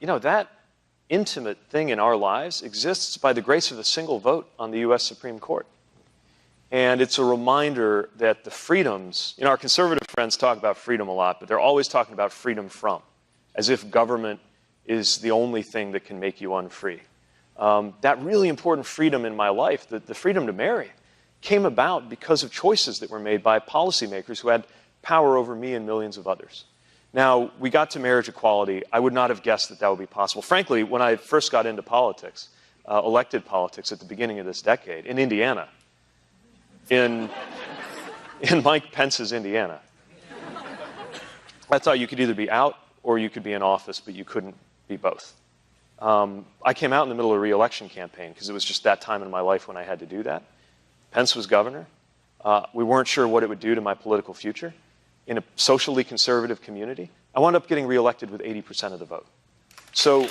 that intimate thing in our lives exists by the grace of a single vote on the U.S. Supreme Court. And it's a reminder that the freedoms, our conservative friends talk about freedom a lot, but they're always talking about freedom from, as if government is the only thing that can make you unfree. That really important freedom in my life, the freedom to marry, came about because of choices that were made by policymakers who had power over me and millions of others. Now, we got to marriage equality. I would not have guessed that that would be possible. Frankly, when I first got into politics, elected politics at the beginning of this decade, in Indiana, in Mike Pence's Indiana, I thought you could either be out or you could be in office, but you couldn't be both. I came out in the middle of a re-election campaign because it was just that time in my life when I had to do that. Pence was governor. We weren't sure what it would do to my political future. In a socially conservative community, I wound up getting reelected with 80% of the vote. So,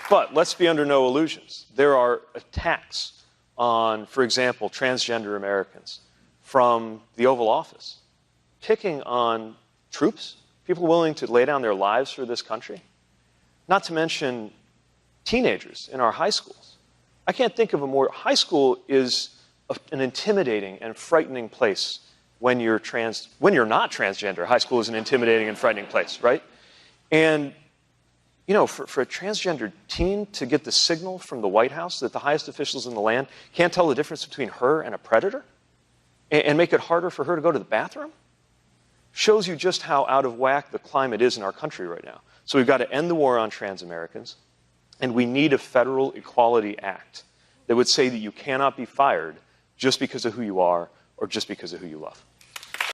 but let's be under no illusions. There are attacks on, for example, transgender Americans from the Oval Office, picking on troops, people willing to lay down their lives for this country, not to mention teenagers in our high schools. I can't think of a more, high school is an intimidating and frightening place when you're not transgender. High school is an intimidating and frightening place, right? And, for a transgender teen to get the signal from the White House that the highest officials in the land can't tell the difference between her and a predator and make it harder for her to go to the bathroom shows you just how out of whack the climate is in our country right now. So we've got to end the war on trans Americans, and we need a federal equality act that would say that you cannot be fired just because of who you are or just because of who you love.